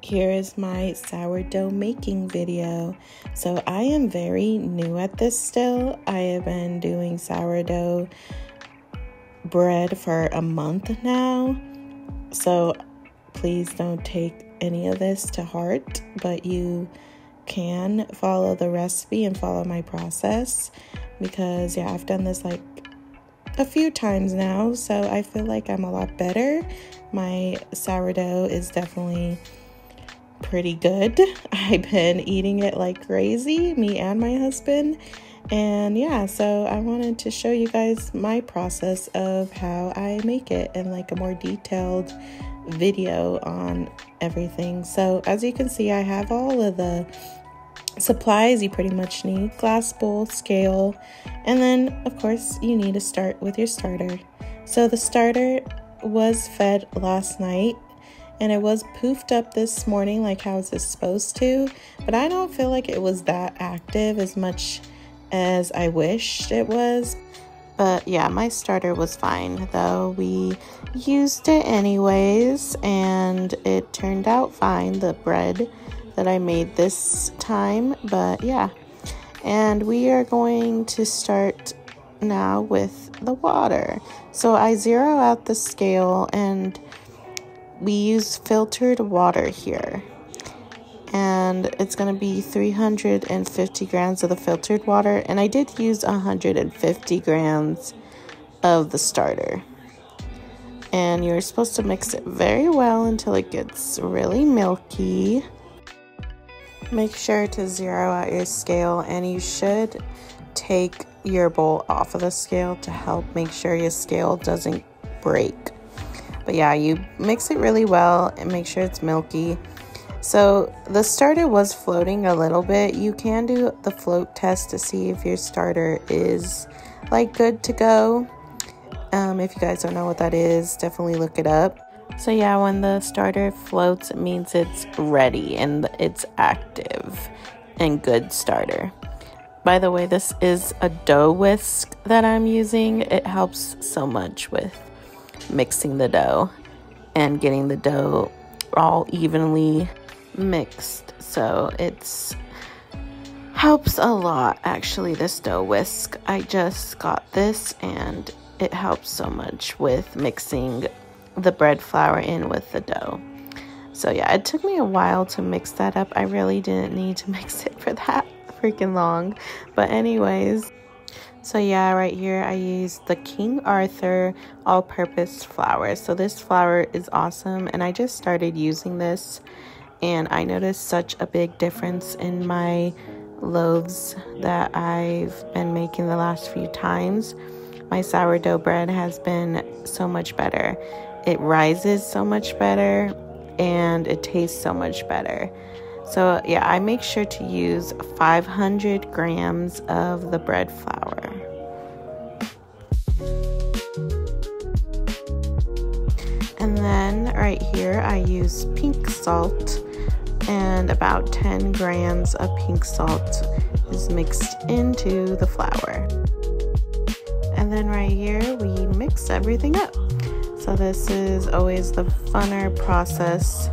Here is my sourdough making video. So I am very new at this still. I have been doing sourdough bread for a month now. So please don't take any of this to heart, but you can follow the recipe and follow my process because I've done this like a few times now, so I feel like I'm a lot better. My sourdough is definitely pretty good. I've been eating it like crazy, me and my husband. And so I wanted to show you guys my process of how I make it in like a more detailed video on everything. So as you can see, I have all of the supplies you pretty much need: glass bowl, scale, and then of course you need to start with your starter. So the starter was fed last night and it was poofed up this morning like how it's supposed to, but I don't feel like it was that active as much as I wished it was. But yeah, my starter was fine though. We used it anyways and it turned out fine, the bread that I made this time. But yeah, and we are going to start now with the water. So I zero out the scale and we use filtered water here, and it's going to be 350 grams of the filtered water, and I did use 150 grams of the starter. And you're supposed to mix it very well until it gets really milky. Make sure to zero out your scale, and you should take your bowl off of the scale to help make sure your scale doesn't break. But yeah, you mix it really well and make sure it's milky. So the starter was floating a little bit. You can do the float test to see if your starter is like good to go. If you guys don't know what that is, definitely look it up. So yeah, when the starter floats, it means it's ready and it's active and good starter. By the way, this is a dough whisk that I'm using. It helps so much with mixing the dough and getting the dough all evenly mixed. So it's helps a lot actually, this dough whisk. I just got this and it helps so much with mixing the bread flour in with the dough. So yeah, it took me a while to mix that up. I really didn't need to mix it for that freaking long, but anyways. So yeah, right here I used the King Arthur all-purpose flour. So this flour is awesome, and I just started using this and I noticed such a big difference in my loaves that I've been making the last few times. My sourdough bread has been so much better. It rises so much better and it tastes so much better. So yeah, I make sure to use 500 grams of the bread flour. And then right here I use pink salt, and about 10 grams of pink salt is mixed into the flour. And then right here we mix everything up. So this is always the funner process,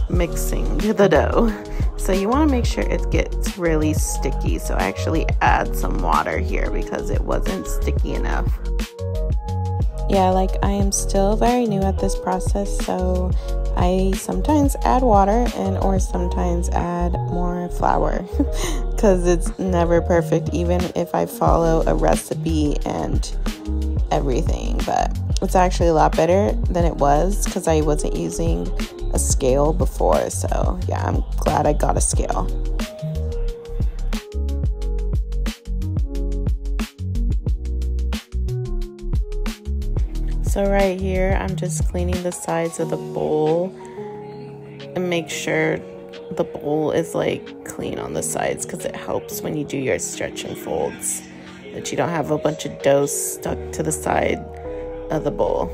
mixing the dough. So you want to make sure it gets really sticky. So I actually add some water here because it wasn't sticky enough. Yeah, like I am still very new at this process, so I sometimes add water or sometimes add more flour because it's never perfect, even if I follow a recipe and everything. But it's actually a lot better than it was because I wasn't using a scale before. So yeah, I'm glad I got a scale. So right here, I'm just cleaning the sides of the bowl and make sure the bowl is like clean on the sides because it helps when you do your stretch and folds, that you don't have a bunch of dough stuck to the side of the bowl.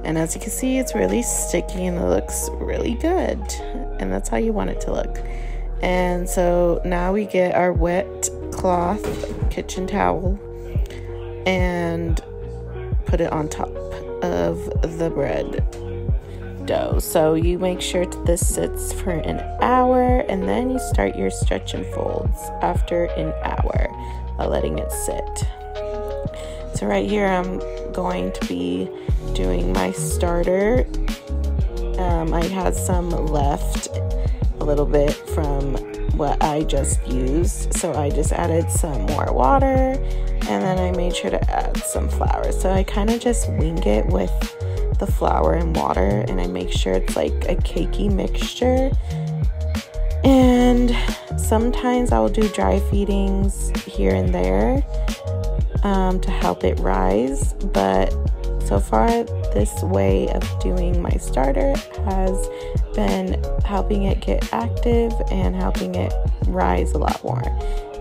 And as you can see, it's really sticky and it looks really good, and that's how you want it to look. And so now we get our wet cloth, kitchen towel, and put it on top of the bread dough. So you make sure this sits for an hour, and then you start your stretch and folds after an hour by letting it sit. So right here I'm going to be doing my starter. I had some left, a little bit from what I just used, so I just added some more water, and then I made sure to add some flour. So I kind of just wing it with the flour and water, and I make sure it's like a cakey mixture. And sometimes I will do dry feedings here and there to help it rise, but so far this way of doing my starter has been helping it get active and helping it rise a lot more.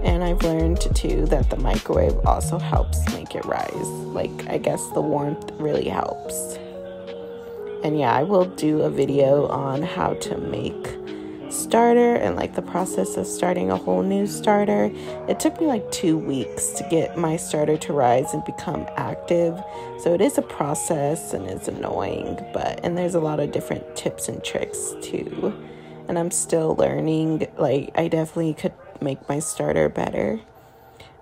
And I've learned too that the microwave also helps make it rise. Like, I guess the warmth really helps. And yeah, I will do a video on how to make starter and like the process of starting a whole new starter. It took me like 2 weeks to get my starter to rise and become active, so it is a process and it's annoying, and there's a lot of different tips and tricks too, and I'm still learning. Like, I definitely could make my starter better,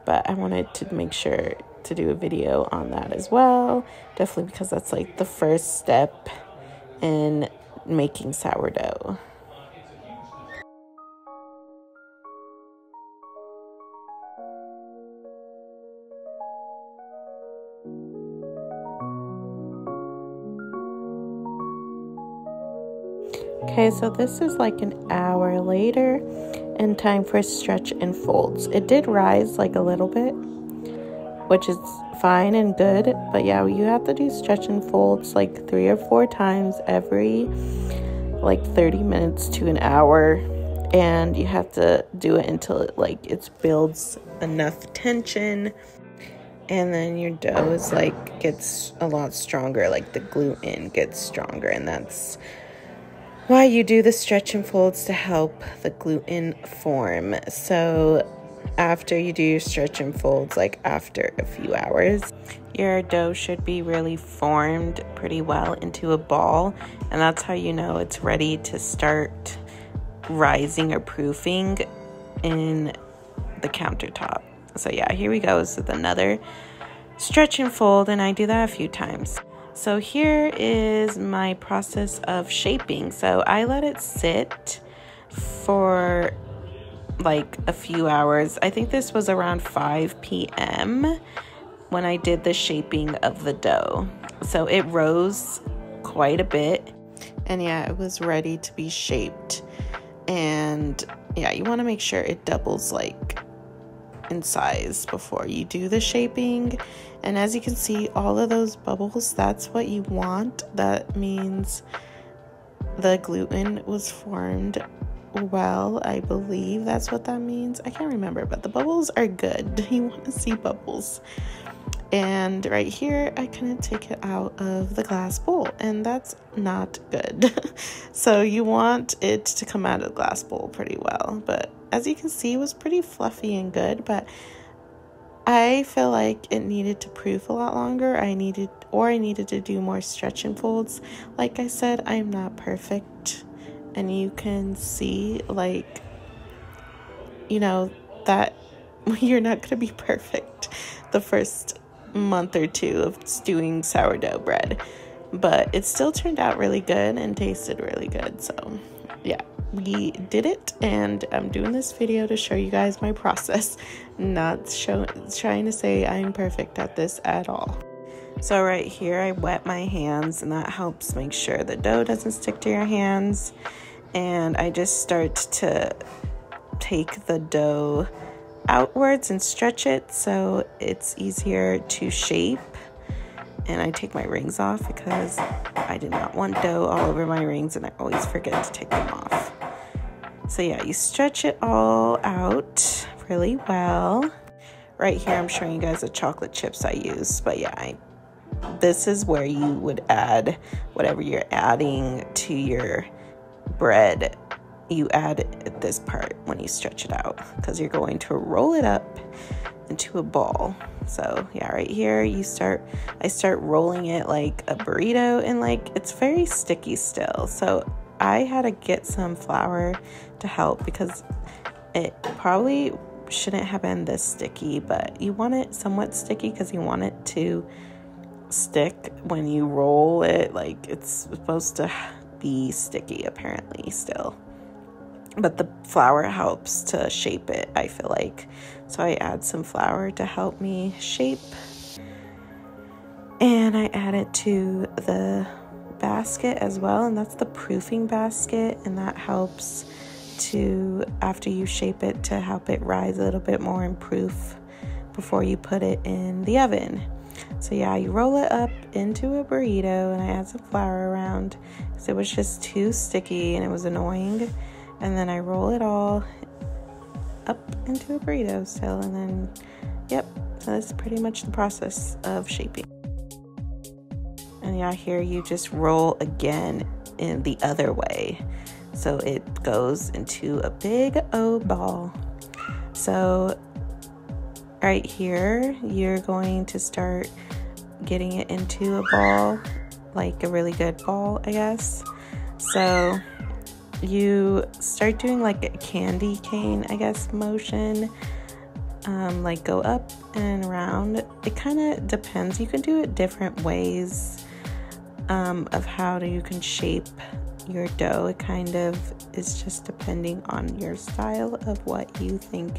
but I wanted to make sure to do a video on that as well, definitely, because that's like the first step in making sourdough. Okay, so this is like an hour later and time for stretch and folds. It did rise like a little bit, which is fine and good, but yeah, you have to do stretch and folds like 3 or 4 times every like 30 minutes to an hour, and you have to do it until it builds enough tension, and then your dough is gets a lot stronger, like the gluten gets stronger, and that's why you do the stretch and folds, to help the gluten form. So after you do your stretch and folds, like after a few hours, your dough should be really formed pretty well into a ball, and that's how you know it's ready to start rising or proofing in the countertop. So yeah, here we go with another stretch and fold, and I do that a few times. So here is my process of shaping. So I let it sit for like a few hours. I think this was around 5 p.m. when I did the shaping of the dough. So it rose quite a bit, and yeah, it was ready to be shaped. And yeah, you want to make sure it doubles like in size before you do the shaping. And as you can see, all of those bubbles, that's what you want. That means the gluten was formed well, I believe that's what that means. I can't remember, but the bubbles are good. You want to see bubbles. And right here, I couldn't take it out of the glass bowl, and that's not good. So you want it to come out of the glass bowl pretty well. But as you can see, it was pretty fluffy and good, but I feel like it needed to proof a lot longer. I needed to do more stretch and folds. Like I said, I'm not perfect, and you can see, like, you know, that you're not going to be perfect the first month or two of doing sourdough bread, but it still turned out really good and tasted really good. So yeah, we did it, and I'm doing this video to show you guys my process, not trying to say I'm perfect at this at all. So right here, I wet my hands, and that helps make sure the dough doesn't stick to your hands. And I just start to take the dough outwards and stretch it so it's easier to shape. And I take my rings off because I did not want dough all over my rings, and I always forget to take them off. So yeah, you stretch it all out really well. Right here, I'm showing you guys the chocolate chips I use, but yeah, this is where you would add whatever you're adding to your bread. You add this part when you stretch it out, because you're going to roll it up into a ball. So yeah, right here I start rolling it like a burrito, and like it's very sticky still. So I had to get some flour to help because it probably shouldn't have been this sticky, but you want it somewhat sticky because you want it to stick when you roll it. Like it's supposed to be sticky apparently still. But the flour helps to shape it, I feel like. So I add some flour to help me shape. And I add it to the basket as well. And that's the proofing basket. And that helps to, after you shape it, to help it rise a little bit more and proof before you put it in the oven. So yeah, you roll it up into a burrito, and I add some flour around because it was just too sticky and it was annoying. And then I roll it all up into a burrito still. And then, yep, so that's pretty much the process of shaping. And yeah, here you just roll again in the other way. So it goes into a big O ball. So right here, you're going to start getting it into a ball, like a really good ball, I guess. So you start doing like a candy cane, I guess, motion, like go up and around. It kind of depends. You can do it different ways of how you can shape your dough. It kind of is just depending on your style of what you think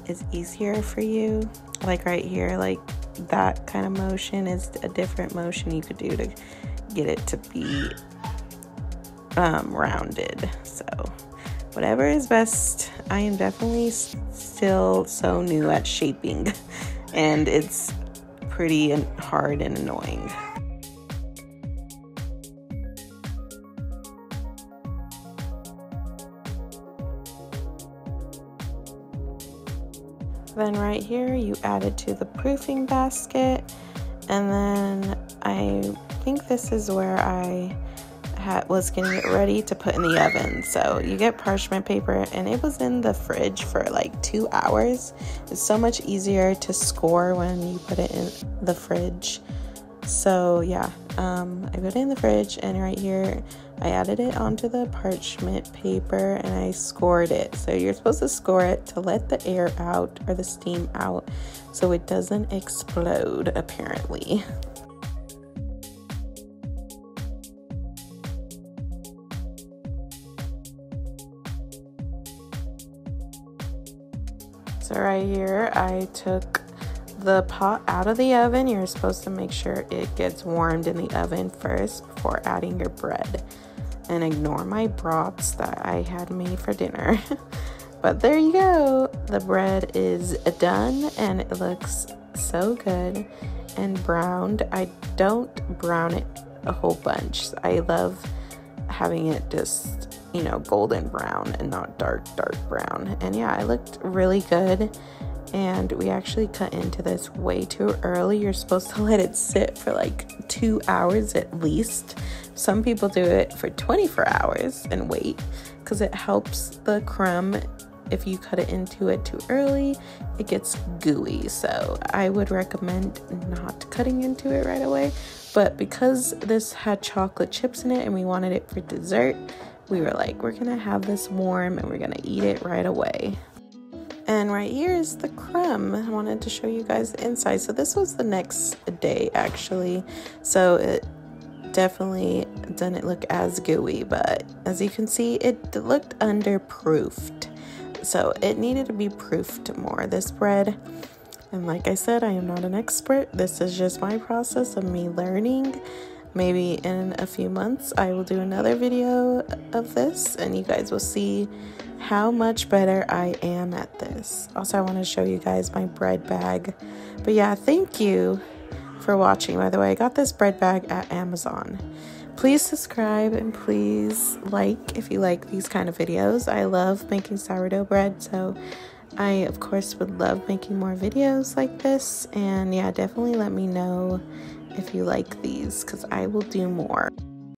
is easier for you. Like right here, like that kind of motion is a different motion you could do to get it to be rounded. So whatever is best. I am definitely still so new at shaping, and it's pretty hard and annoying. Then right here you add it to the proofing basket, and then I think this is where I was getting it ready to put in the oven. So you get parchment paper, and it was in the fridge for like 2 hours. It's so much easier to score when you put it in the fridge. So yeah, I put it in the fridge, and right here I added it onto the parchment paper and I scored it. So you're supposed to score it to let the air out or the steam out so it doesn't explode, apparently. So right here, I took the pot out of the oven. You're supposed to make sure it gets warmed in the oven first before adding your bread. And ignore my broths that I had made for dinner. But there you go. The bread is done, and it looks so good and browned. I don't brown it a whole bunch. I love having it just, you know, golden brown and not dark brown. And yeah, it looked really good. And we actually cut into this way too early. You're supposed to let it sit for like 2 hours at least. Some people do it for 24 hours and wait, because it helps the crumb. If you cut it into it too early, it gets gooey. So I would recommend not cutting into it right away. But because this had chocolate chips in it and we wanted it for dessert, we were like, we're gonna have this warm and we're gonna eat it right away. And right here is the crumb. I wanted to show you guys the inside. So this was the next day, actually. So it definitely didn't look as gooey, but as you can see, it looked underproofed. So it needed to be proofed more, this bread. And like I said, I am not an expert. This is just my process of me learning. Maybe in a few months, I will do another video of this, and you guys will see how much better I am at this. Also, I want to show you guys my bread bag. But yeah, thank you for watching. By the way, I got this bread bag at Amazon. Please subscribe and please like if you like these kind of videos. I love making sourdough bread, so I of course would love making more videos like this. And yeah, definitely let me know if you like these, because I will do more.